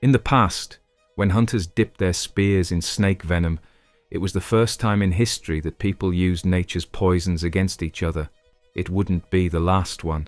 In the past, when hunters dipped their spears in snake venom, it was the first time in history that people used nature's poisons against each other. It wouldn't be the last one.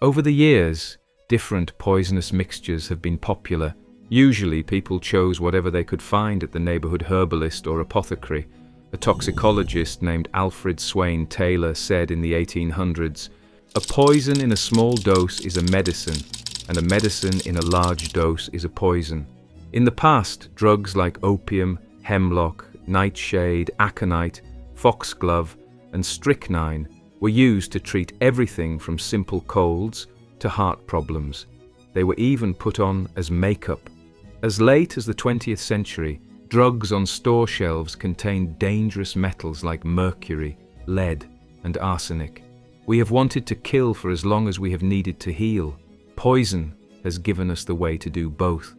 Over the years, different poisonous mixtures have been popular. Usually, people chose whatever they could find at the neighborhood herbalist or apothecary. A toxicologist named Alfred Swaine Taylor said in the 1800s, "A poison in a small dose is a medicine, and a medicine in a large dose is a poison." In the past, drugs like opium, hemlock, nightshade, aconite, foxglove, and strychnine were used to treat everything from simple colds to heart problems. They were even put on as makeup. As late as the 20th century, drugs on store shelves contained dangerous metals like mercury, lead, and arsenic. We have wanted to kill for as long as we have needed to heal. Poison has given us the way to do both.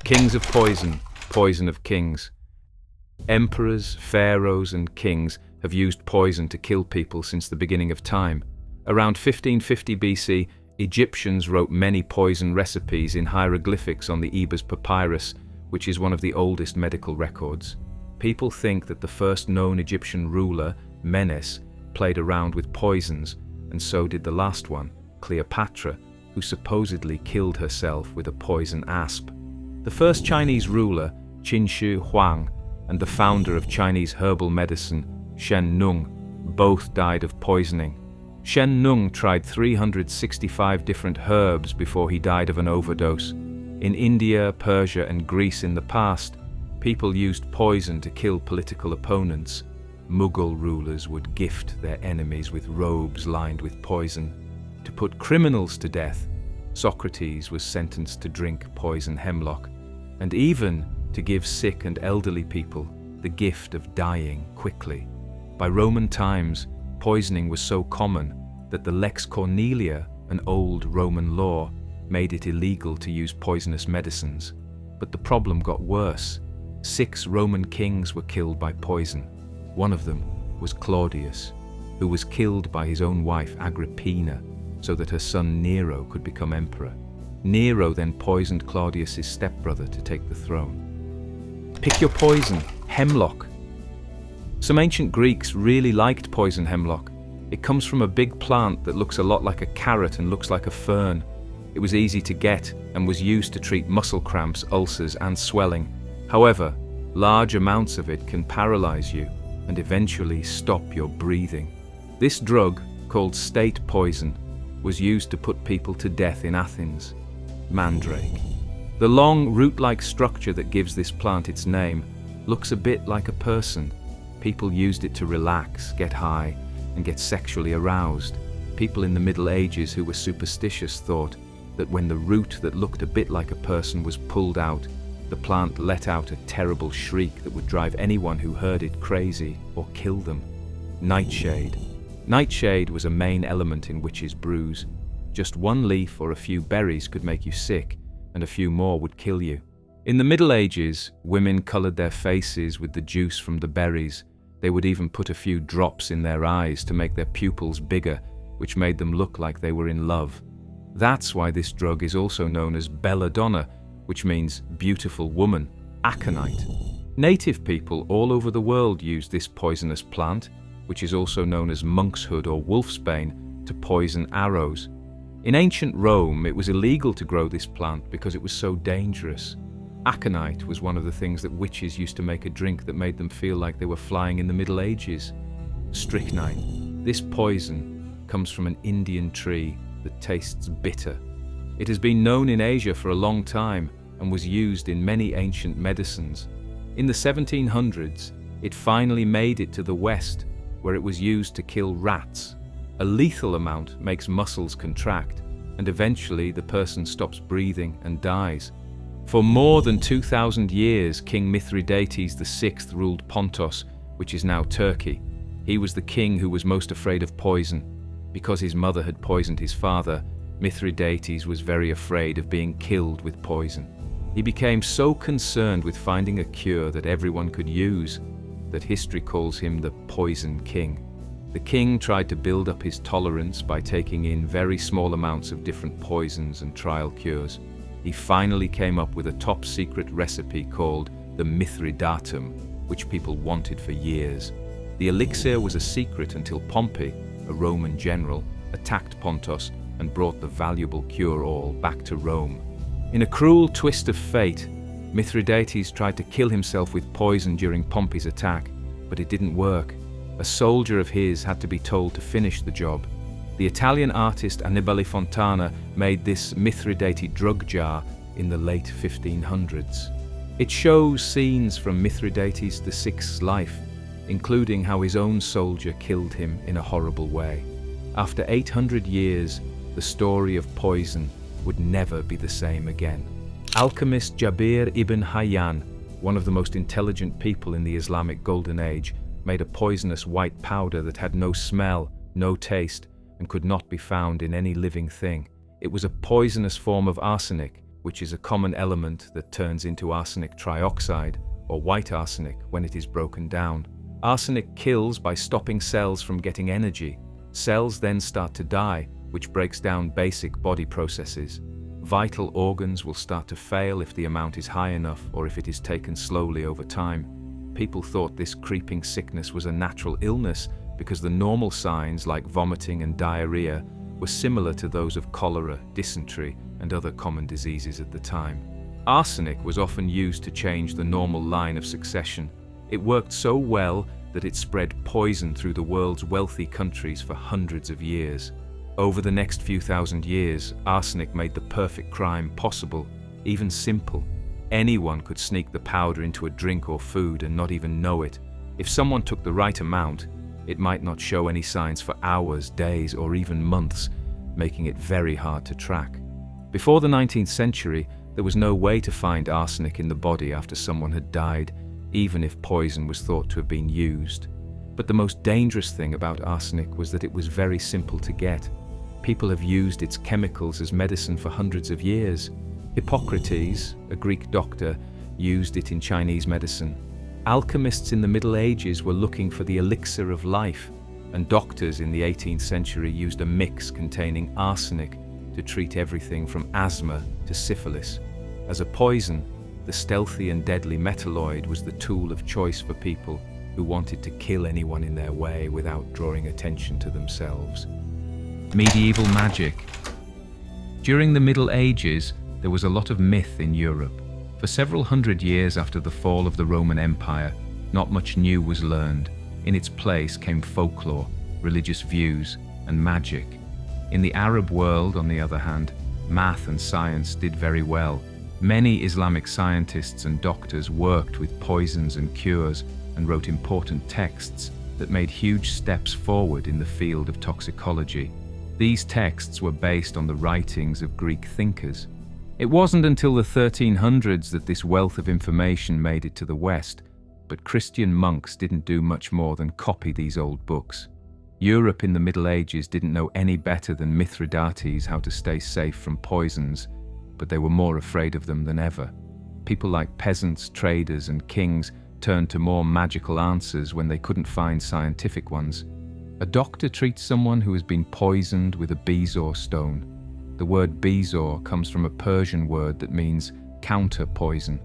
Kings of poison, poison of kings. Emperors, pharaohs, and kings have used poison to kill people since the beginning of time. Around 1550 BC, Egyptians wrote many poison recipes in hieroglyphics on the Ebers Papyrus, which is one of the oldest medical records. People think that the first known Egyptian ruler, Menes, played around with poisons, and so did the last one, Cleopatra, who supposedly killed herself with a poison asp. The first Chinese ruler, Qin Shi Huang, and the founder of Chinese herbal medicine, Shen Nung, both died of poisoning. Shen Nung tried 365 different herbs before he died of an overdose. In India, Persia, and Greece in the past, people used poison to kill political opponents. Mughal rulers would gift their enemies with robes lined with poison. To put criminals to death, Socrates was sentenced to drink poison hemlock, and even to give sick and elderly people the gift of dying quickly. By Roman times, poisoning was so common that the Lex Cornelia, an old Roman law, made it illegal to use poisonous medicines. But the problem got worse. 6 Roman kings were killed by poison. One of them was Claudius, who was killed by his own wife Agrippina so that her son Nero could become emperor. Nero then poisoned Claudius's stepbrother to take the throne. Pick your poison, hemlock. Some ancient Greeks really liked poison hemlock. It comes from a big plant that looks a lot like a carrot and looks like a fern. It was easy to get and was used to treat muscle cramps, ulcers, and swelling. However, large amounts of it can paralyze you and eventually stop your breathing. This drug, called state poison, was used to put people to death in Athens. Mandrake. The long root-like structure that gives this plant its name looks a bit like a person. People used it to relax, get high, and get sexually aroused. People in the Middle Ages who were superstitious thought that when the root that looked a bit like a person was pulled out, the plant let out a terrible shriek that would drive anyone who heard it crazy or kill them. Nightshade. Nightshade was a main element in witches' brews. Just one leaf or a few berries could make you sick, and a few more would kill you. In the Middle Ages, women colored their faces with the juice from the berries. They would even put a few drops in their eyes to make their pupils bigger, which made them look like they were in love. That's why this drug is also known as belladonna, which means beautiful woman, aconite. Native people all over the world use this poisonous plant, which is also known as monkshood or wolfsbane, to poison arrows. In ancient Rome, it was illegal to grow this plant because it was so dangerous. Aconite was one of the things that witches used to make a drink that made them feel like they were flying in the Middle Ages. Strychnine. This poison comes from an Indian tree that tastes bitter. It has been known in Asia for a long time and was used in many ancient medicines. In the 1700s, it finally made it to the West, where it was used to kill rats. A lethal amount makes muscles contract, and eventually the person stops breathing and dies. For more than 2,000 years, King Mithridates VI ruled Pontus, which is now Turkey. He was the king who was most afraid of poison. Because his mother had poisoned his father, Mithridates was very afraid of being killed with poison. He became so concerned with finding a cure that everyone could use that history calls him the Poison King. The king tried to build up his tolerance by taking in very small amounts of different poisons and trial cures. he finally came up with a top-secret recipe called the Mithridatum, which people wanted for years. The elixir was a secret until Pompey, a Roman general, attacked Pontus and brought the valuable cure-all back to Rome. In a cruel twist of fate, Mithridates tried to kill himself with poison during Pompey's attack, but it didn't work. A soldier of his had to be told to finish the job. The Italian artist Annibale Fontana made this Mithridate drug jar in the late 1500s. It shows scenes from Mithridates VI's life, including how his own soldier killed him in a horrible way. After 800 years, the story of poison would never be the same again. Alchemist Jabir ibn Hayyan, one of the most intelligent people in the Islamic Golden Age, made a poisonous white powder that had no smell, no taste, and could not be found in any living thing. It was a poisonous form of arsenic, which is a common element that turns into arsenic trioxide, or white arsenic, when it is broken down. Arsenic kills by stopping cells from getting energy. Cells then start to die, which breaks down basic body processes. Vital organs will start to fail if the amount is high enough or if it is taken slowly over time. People thought this creeping sickness was a natural illness because the normal signs like vomiting and diarrhea were similar to those of cholera, dysentery, and other common diseases at the time. Arsenic was often used to change the normal line of succession. It worked so well that it spread poison through the world's wealthy countries for hundreds of years. Over the next few thousand years, arsenic made the perfect crime possible, even simple. Anyone could sneak the powder into a drink or food and not even know it. If someone took the right amount, it might not show any signs for hours, days, or even months, making it very hard to track. Before the 19th century, there was no way to find arsenic in the body after someone had died, even if poison was thought to have been used. But the most dangerous thing about arsenic was that it was very simple to get. People have used its chemicals as medicine for hundreds of years. Hippocrates, a Greek doctor, used it in Chinese medicine. Alchemists in the Middle Ages were looking for the elixir of life, and doctors in the 18th century used a mix containing arsenic to treat everything from asthma to syphilis. As a poison, the stealthy and deadly metalloid was the tool of choice for people who wanted to kill anyone in their way without drawing attention to themselves. Medieval magic. During the Middle Ages, there was a lot of myth in Europe. For several hundred years after the fall of the Roman Empire, not much new was learned. In its place came folklore, religious views, and magic. In the Arab world, on the other hand, math and science did very well. Many Islamic scientists and doctors worked with poisons and cures and wrote important texts that made huge steps forward in the field of toxicology. These texts were based on the writings of Greek thinkers. It wasn't until the 1300s that this wealth of information made it to the West, but Christian monks didn't do much more than copy these old books. Europe in the Middle Ages didn't know any better than Mithridates how to stay safe from poisons, but they were more afraid of them than ever. People like peasants, traders, and kings turned to more magical answers when they couldn't find scientific ones. A doctor treats someone who has been poisoned with a bezoar stone. The word bezoar comes from a Persian word that means counter poison.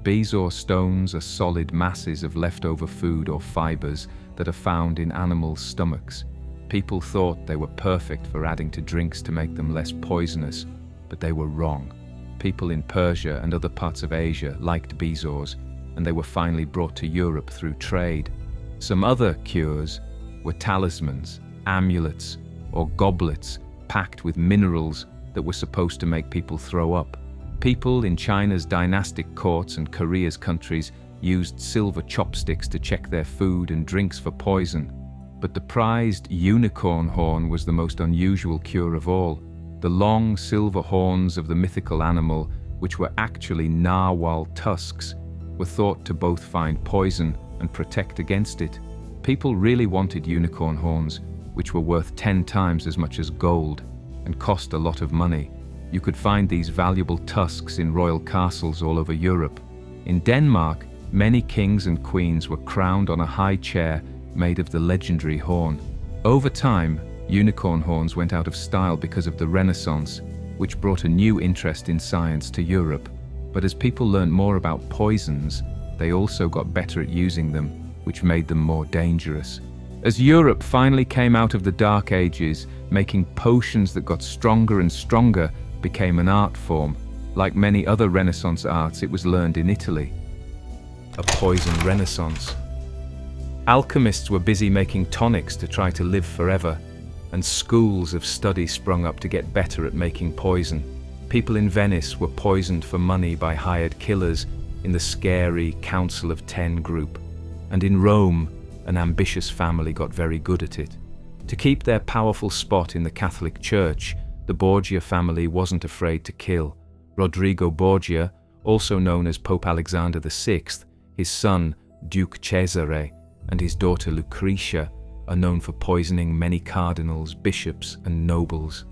Bezoar stones are solid masses of leftover food or fibers that are found in animals' stomachs. People thought they were perfect for adding to drinks to make them less poisonous, but they were wrong. People in Persia and other parts of Asia liked bezoars, and they were finally brought to Europe through trade. Some other cures were talismans, amulets, or goblets packed with minerals that were supposed to make people throw up. People in China's dynastic courts and Korea's countries used silver chopsticks to check their food and drinks for poison. But the prized unicorn horn was the most unusual cure of all. The long silver horns of the mythical animal, which were actually narwhal tusks, were thought to both find poison and protect against it. People really wanted unicorn horns, which were worth 10 times as much as gold and cost a lot of money. You could find these valuable tusks in royal castles all over Europe. In Denmark, many kings and queens were crowned on a high chair made of the legendary horn. Over time, unicorn horns went out of style because of the Renaissance, which brought a new interest in science to Europe. But as people learned more about poisons, they also got better at using them, which made them more dangerous. As Europe finally came out of the Dark Ages, making potions that got stronger and stronger became an art form. Like many other Renaissance arts, it was learned in Italy. A poison renaissance. Alchemists were busy making tonics to try to live forever, and schools of study sprung up to get better at making poison. People in Venice were poisoned for money by hired killers in the scary Council of 10 group. And in Rome, an ambitious family got very good at it. To keep their powerful spot in the Catholic Church, the Borgia family wasn't afraid to kill. Rodrigo Borgia, also known as Pope Alexander VI, his son, Duke Cesare, and his daughter Lucretia are known for poisoning many cardinals, bishops, and nobles.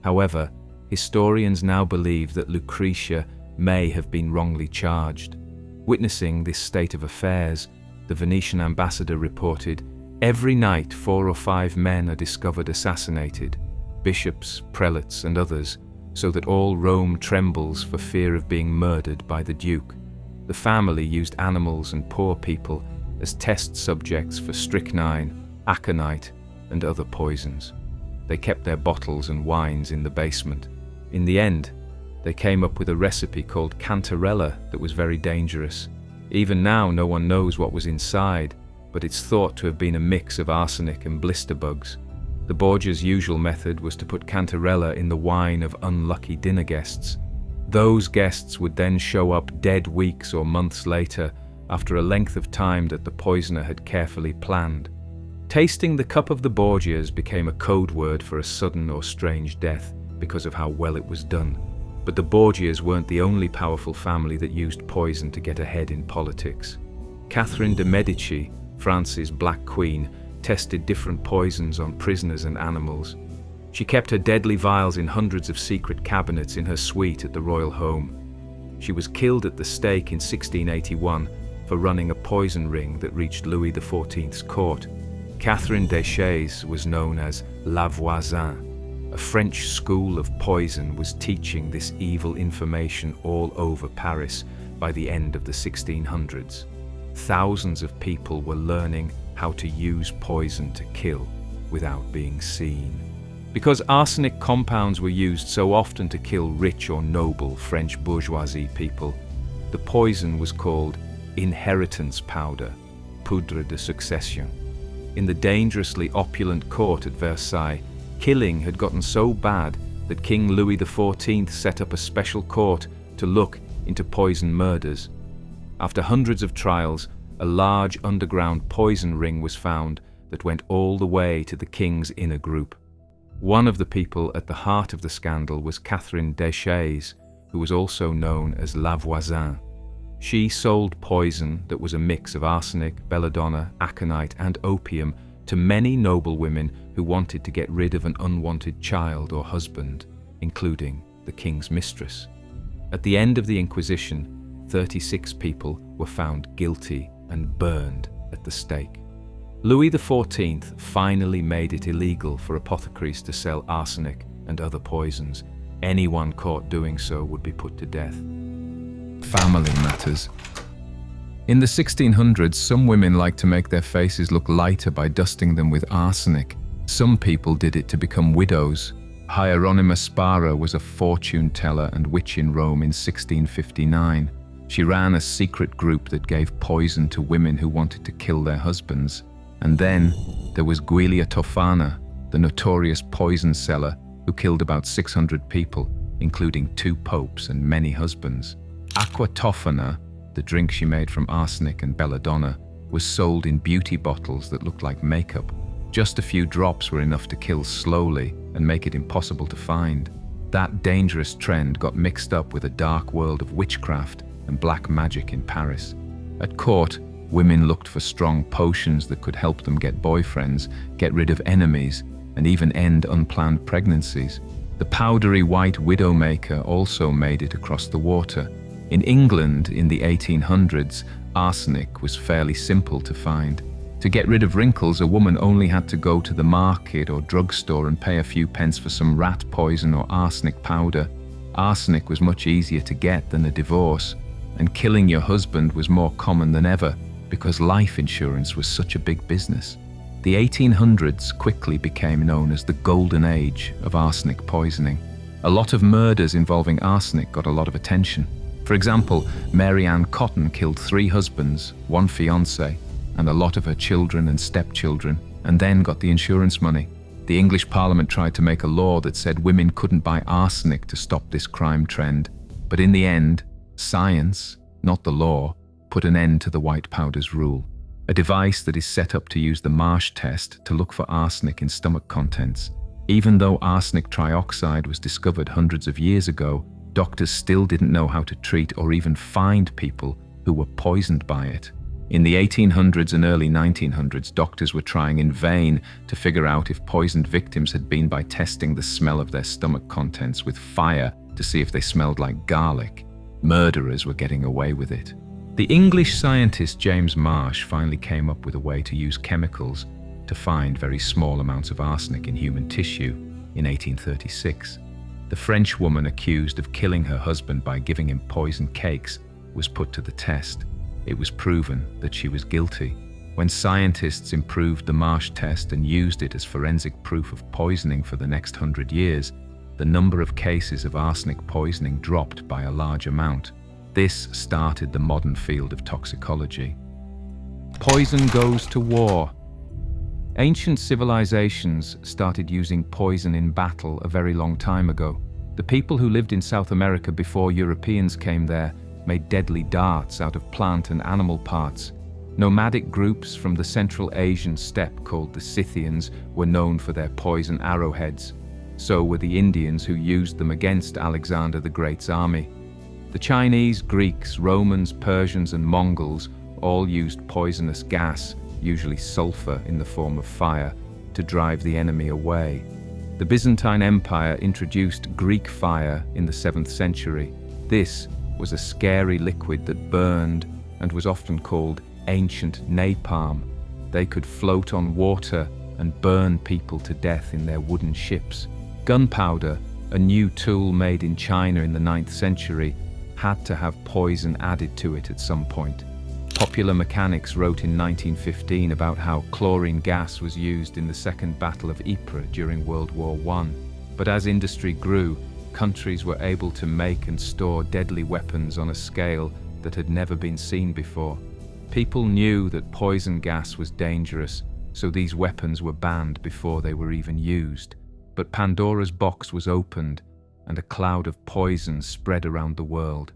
However, historians now believe that Lucretia may have been wrongly charged. Witnessing this state of affairs, the Venetian ambassador reported, "Every night 4 or 5 men are discovered assassinated, bishops, prelates, and others, so that all Rome trembles for fear of being murdered by the Duke." The family used animals and poor people as test subjects for strychnine, aconite, and other poisons. They kept their bottles and wines in the basement. In the end, they came up with a recipe called cantarella that was very dangerous. Even now, no one knows what was inside, but it's thought to have been a mix of arsenic and blister bugs. The Borgia's usual method was to put cantarella in the wine of unlucky dinner guests. Those guests would then show up dead weeks or months later, after a length of time that the poisoner had carefully planned. Tasting the cup of the Borgias became a code word for a sudden or strange death because of how well it was done. But the Borgias weren't the only powerful family that used poison to get ahead in politics. Catherine de' Medici, France's Black Queen, tested different poisons on prisoners and animals. She kept her deadly vials in hundreds of secret cabinets in her suite at the royal home. She was killed at the stake in 1681 for running a poison ring that reached Louis XIV's court. Catherine Deschamps was known as La Voisin. A French school of poison was teaching this evil information all over Paris by the end of the 1600s. Thousands of people were learning how to use poison to kill without being seen. Because arsenic compounds were used so often to kill rich or noble French bourgeoisie people, the poison was called inheritance powder, poudre de succession. In the dangerously opulent court at Versailles, killing had gotten so bad that King Louis XIV set up a special court to look into poison murders. After hundreds of trials, a large underground poison ring was found that went all the way to the king's inner group. One of the people at the heart of the scandal was Catherine Deschamps, who was also known as La Voisin. She sold poison that was a mix of arsenic, belladonna, aconite, and opium to many noble women who wanted to get rid of an unwanted child or husband, including the king's mistress. At the end of the Inquisition, 36 people were found guilty and burned at the stake. Louis XIV finally made it illegal for apothecaries to sell arsenic and other poisons. Anyone caught doing so would be put to death. Family matters. In the 1600s, some women liked to make their faces look lighter by dusting them with arsenic. Some people did it to become widows. Hieronyma Spara was a fortune teller and witch in Rome in 1659. She ran a secret group that gave poison to women who wanted to kill their husbands. And then there was Giulia Tofana, the notorious poison seller who killed about 600 people, including 2 popes and many husbands. Aqua Tofana, the drink she made from arsenic and belladonna, was sold in beauty bottles that looked like makeup. Just a few drops were enough to kill slowly and make it impossible to find. That dangerous trend got mixed up with a dark world of witchcraft and black magic in Paris. At court, women looked for strong potions that could help them get boyfriends, get rid of enemies, and even end unplanned pregnancies. The powdery white widowmaker also made it across the water. In England, in the 1800s, arsenic was fairly simple to find. To get rid of wrinkles, a woman only had to go to the market or drugstore and pay a few pence for some rat poison or arsenic powder. Arsenic was much easier to get than a divorce, and killing your husband was more common than ever because life insurance was such a big business. The 1800s quickly became known as the golden age of arsenic poisoning. A lot of murders involving arsenic got a lot of attention. For example, Mary Ann Cotton killed 3 husbands, 1 fiancé, and a lot of her children and stepchildren, and then got the insurance money. The English Parliament tried to make a law that said women couldn't buy arsenic to stop this crime trend, but in the end, science, not the law, put an end to the white powders rule. A device that is set up to use the Marsh test to look for arsenic in stomach contents. Even though arsenic trioxide was discovered hundreds of years ago, doctors still didn't know how to treat or even find people who were poisoned by it. In the 1800s and early 1900s, doctors were trying in vain to figure out if poisoned victims had been by testing the smell of their stomach contents with fire to see if they smelled like garlic. Murderers were getting away with it. The English scientist James Marsh finally came up with a way to use chemicals to find very small amounts of arsenic in human tissue in 1836. The French woman accused of killing her husband by giving him poisoned cakes was put to the test. It was proven that she was guilty. When scientists improved the Marsh test and used it as forensic proof of poisoning for the next 100 years, the number of cases of arsenic poisoning dropped by a large amount. This started the modern field of toxicology. Poison goes to war. Ancient civilizations started using poison in battle a very long time ago. The people who lived in South America before Europeans came there made deadly darts out of plant and animal parts. Nomadic groups from the Central Asian steppe called the Scythians were known for their poison arrowheads. So were the Indians who used them against Alexander the Great's army. The Chinese, Greeks, Romans, Persians, and Mongols all used poisonous gas, usually sulfur in the form of fire, to drive the enemy away. The Byzantine Empire introduced Greek fire in the 7th century. This was a scary liquid that burned and was often called ancient napalm. They could float on water and burn people to death in their wooden ships. Gunpowder, a new tool made in China in the 9th century, had to have poison added to it at some point. Popular Mechanics wrote in 1915 about how chlorine gas was used in the Second Battle of Ypres during World War I. But as industry grew, countries were able to make and store deadly weapons on a scale that had never been seen before. People knew that poison gas was dangerous, so these weapons were banned before they were even used. But Pandora's box was opened, and a cloud of poison spread around the world.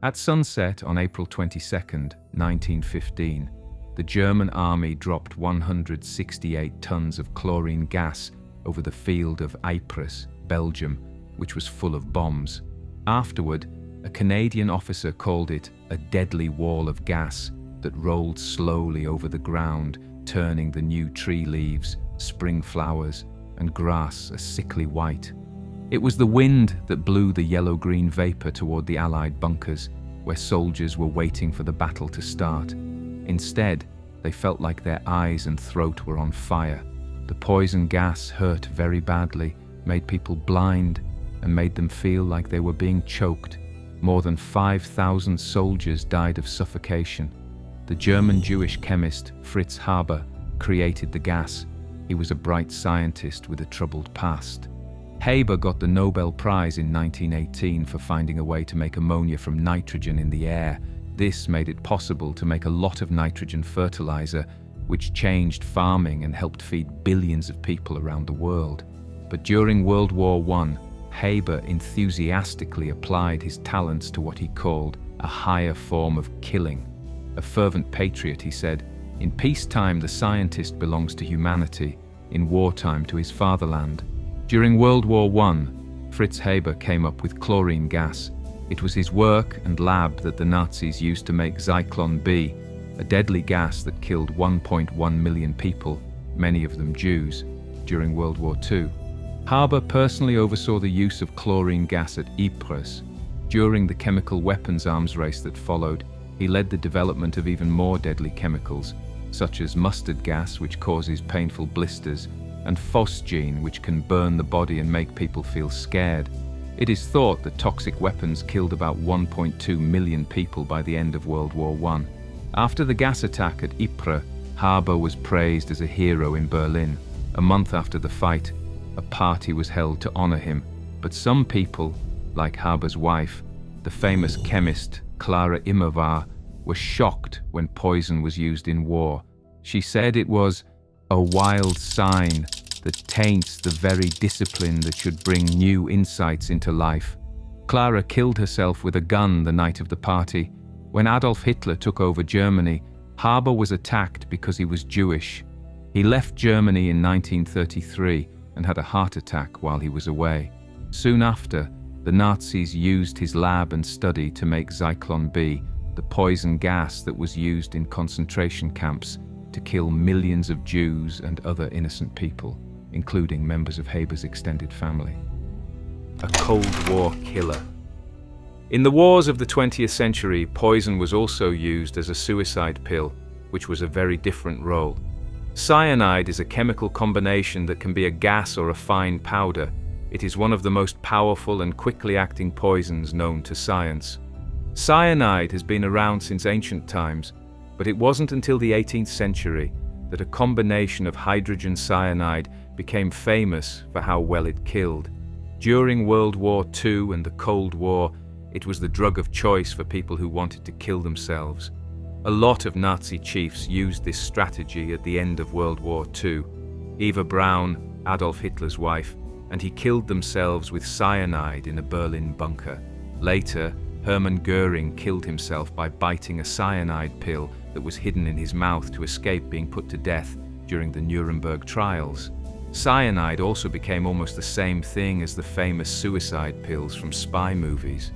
At sunset on April 22, 1915, the German army dropped 168 tons of chlorine gas over the field of Ypres, Belgium, which was full of bombs. Afterward, a Canadian officer called it a deadly wall of gas that rolled slowly over the ground, turning the new tree leaves, spring flowers, and grass a sickly white. It was the wind that blew the yellow-green vapor toward the Allied bunkers, where soldiers were waiting for the battle to start. Instead, they felt like their eyes and throat were on fire. The poison gas hurt very badly, made people blind, and made them feel like they were being choked. More than 5,000 soldiers died of suffocation. The German Jewish chemist Fritz Haber created the gas. He was a bright scientist with a troubled past. Haber got the Nobel Prize in 1918 for finding a way to make ammonia from nitrogen in the air. This made it possible to make a lot of nitrogen fertilizer, which changed farming and helped feed billions of people around the world. But during World War I, Haber enthusiastically applied his talents to what he called a higher form of killing. A fervent patriot, he said, "In peacetime the scientist belongs to humanity, in wartime to his fatherland." During World War I, Fritz Haber came up with chlorine gas. It was his work and lab that the Nazis used to make Zyklon B, a deadly gas that killed 1.1 million people, many of them Jews, during World War II. Haber personally oversaw the use of chlorine gas at Ypres. During the chemical weapons arms race that followed, he led the development of even more deadly chemicals, such as mustard gas, which causes painful blisters, and phosgene, which can burn the body and make people feel scared. It is thought that toxic weapons killed about 1.2 million people by the end of World War I. After the gas attack at Ypres, Haber was praised as a hero in Berlin. A month after the fight, a party was held to honor him. But some people, like Haber's wife, the famous chemist Clara Immerwahr, were shocked when poison was used in war. She said it was a wild sign that taints the very discipline that should bring new insights into life. Clara killed herself with a gun the night of the party. When Adolf Hitler took over Germany, Haber was attacked because he was Jewish. He left Germany in 1933 and had a heart attack while he was away. Soon after, the Nazis used his lab and study to make Zyklon B, the poison gas that was used in concentration camps to kill millions of Jews and other innocent people, including members of Haber's extended family. A Cold War killer. In the wars of the 20th century, poison was also used as a suicide pill, which was a very different role. Cyanide is a chemical combination that can be a gas or a fine powder. It is one of the most powerful and quickly acting poisons known to science. Cyanide has been around since ancient times, but it wasn't until the 18th century that a combination of hydrogen cyanide became famous for how well it killed. During World War II and the Cold War, it was the drug of choice for people who wanted to kill themselves. A lot of Nazi chiefs used this strategy at the end of World War II. Eva Braun, Adolf Hitler's wife, and he killed themselves with cyanide in a Berlin bunker. Later, Hermann Goering killed himself by biting a cyanide pill that was hidden in his mouth to escape being put to death during the Nuremberg trials. Cyanide also became almost the same thing as the famous suicide pills from spy movies.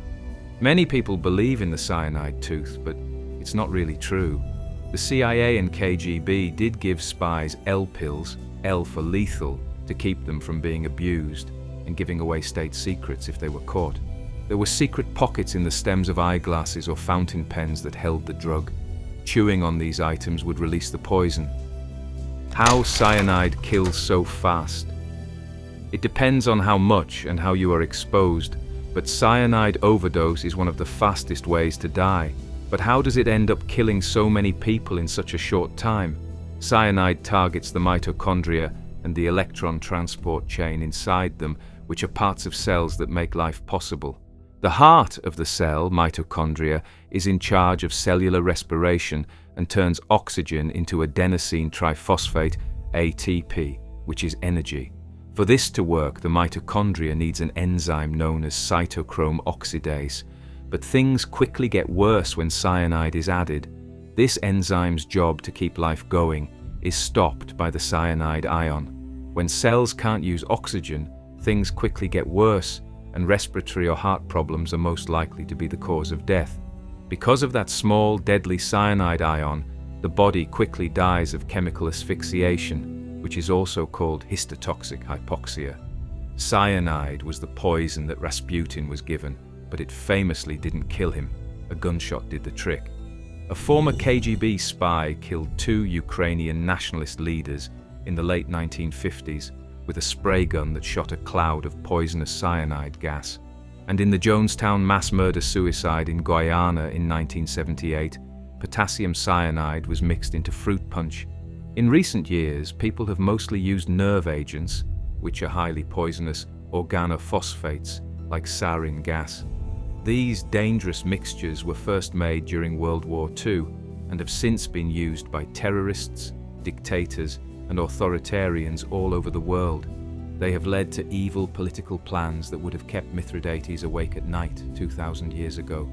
Many people believe in the cyanide tooth, but it's not really true. The CIA and KGB did give spies L pills, L for lethal, to keep them from being abused and giving away state secrets if they were caught. There were secret pockets in the stems of eyeglasses or fountain pens that held the drug. Chewing on these items would release the poison. How cyanide kills so fast? It depends on how much and how you are exposed, but cyanide overdose is one of the fastest ways to die. But how does it end up killing so many people in such a short time? Cyanide targets the mitochondria and the electron transport chain inside them, which are parts of cells that make life possible. The heart of the cell, mitochondria, is in charge of cellular respiration and turns oxygen into adenosine triphosphate, ATP, which is energy. For this to work, the mitochondria needs an enzyme known as cytochrome oxidase. But things quickly get worse when cyanide is added. This enzyme's job to keep life going is stopped by the cyanide ion. When cells can't use oxygen, things quickly get worse, and respiratory or heart problems are most likely to be the cause of death. Because of that small, deadly cyanide ion, the body quickly dies of chemical asphyxiation, which is also called histotoxic hypoxia. Cyanide was the poison that Rasputin was given, but it famously didn't kill him. A gunshot did the trick. A former KGB spy killed 2 Ukrainian nationalist leaders in the late 1950s with a spray gun that shot a cloud of poisonous cyanide gas. And in the Jonestown mass murder-suicide in Guyana in 1978, potassium cyanide was mixed into fruit punch. In recent years, people have mostly used nerve agents, which are highly poisonous organophosphates, like sarin gas. These dangerous mixtures were first made during World War II and have since been used by terrorists, dictators, and authoritarians all over the world. They have led to evil political plans that would have kept Mithridates awake at night 2,000 years ago.